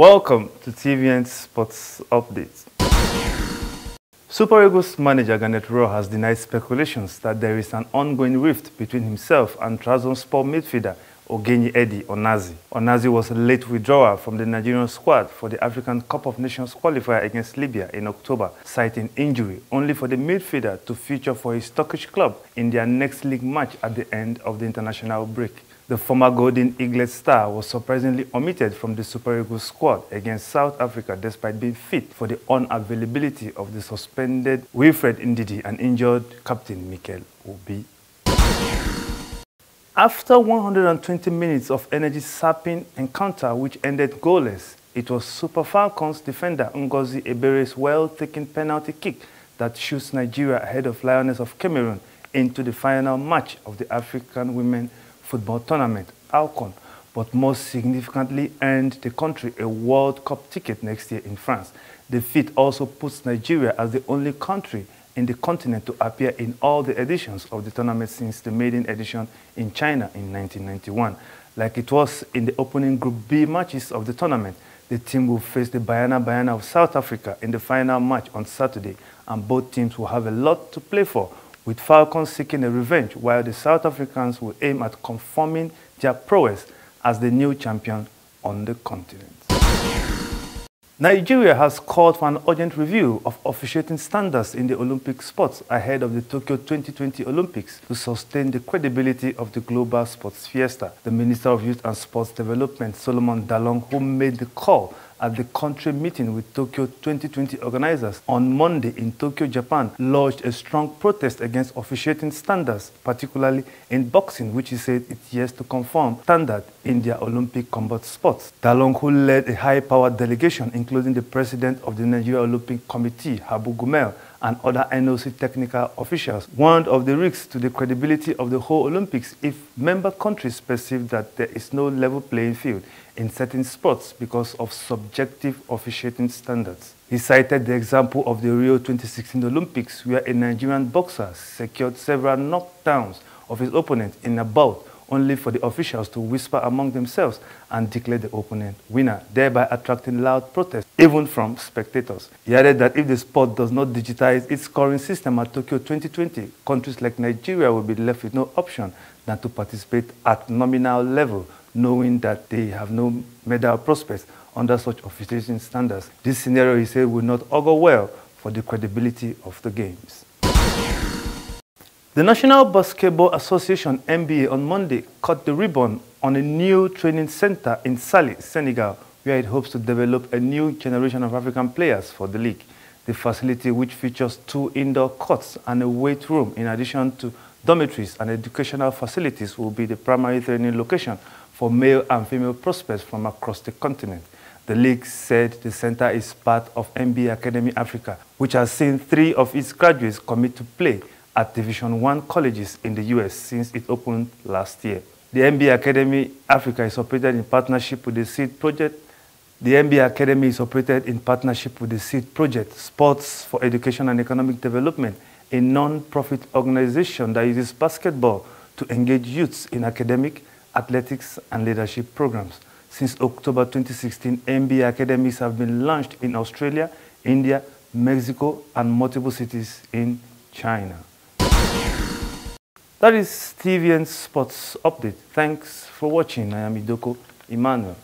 Welcome to TVN Sports Updates. Super Eagles manager Garnet Rohr has denied speculations that there is an ongoing rift between himself and Trabzonspor midfielder Onazi. Onazi was a late withdrawal from the Nigerian squad for the African Cup of Nations qualifier against Libya in October, citing injury, only for the midfielder to feature for his Turkish club in their next league match at the end of the international break. The former Golden Eaglet star was surprisingly omitted from the Super Eagles squad against South Africa despite being fit for the unavailability of the suspended Wilfred Ndidi and injured captain Mikel Obi. After 120 minutes of energy-sapping encounter which ended goalless, it was Super Falcons defender Ngozi Ebere's well-taken penalty kick that shoots Nigeria ahead of Lioness of Cameroon into the final match of the African Women Football Tournament, AFCON, but most significantly earned the country a World Cup ticket next year in France. The feat also puts Nigeria as the only country in the continent to appear in all the editions of the tournament since the maiden edition in China in 1991. Like it was in the opening Group B matches of the tournament, the team will face the Banyana of South Africa in the final match on Saturday, and both teams will have a lot to play for, with Falcons seeking a revenge while the South Africans will aim at confirming their prowess as the new champion on the continent. Nigeria has called for an urgent review of officiating standards in the Olympic sports ahead of the Tokyo 2020 Olympics to sustain the credibility of the global sports fiesta. The Minister of Youth and Sports Development, Solomon Dalong, who made the call at the country meeting with Tokyo 2020 organizers on Monday in Tokyo, Japan, lodged a strong protest against officiating standards, particularly in boxing, which he said it's yet to conform standard in their Olympic combat sports. Dalong, who led a high-powered delegation, including the president of the Nigeria Olympic Committee, Habu Gumel, and other NOC technical officials, warned of the risks to the credibility of the whole Olympics if member countries perceive that there is no level playing field in certain sports because of subjective officiating standards. He cited the example of the Rio 2016 Olympics, where a Nigerian boxer secured several knockdowns of his opponent in a bout, only for the officials to whisper among themselves and declare the opponent winner, thereby attracting loud protests, even from spectators. He added that if the sport does not digitize its scoring system at Tokyo 2020, countries like Nigeria will be left with no option than to participate at nominal level, knowing that they have no medal prospects under such officiating standards. This scenario, he said, will not augur well for the credibility of the games. The National Basketball Association (NBA) on Monday cut the ribbon on a new training center in Saly, Senegal, where it hopes to develop a new generation of African players for the league. The facility, which features 2 indoor courts and a weight room in addition to dormitories and educational facilities, will be the primary training location for male and female prospects from across the continent. The league said the center is part of NBA Academy Africa, which has seen 3 of its graduates commit to play at Division I colleges in the US since it opened last year. The NBA Academy Africa is operated in partnership with the SEED project. The NBA Academy is operated in partnership with the SEED project, Sports for Education and Economic Development, a non-profit organization that uses basketball to engage youths in academic, athletics, and leadership programs. Since October 2016, NBA academies have been launched in Australia, India, Mexico, and multiple cities in China. That is TVN Sports Update. Thanks for watching. I am Idoko Emmanuel.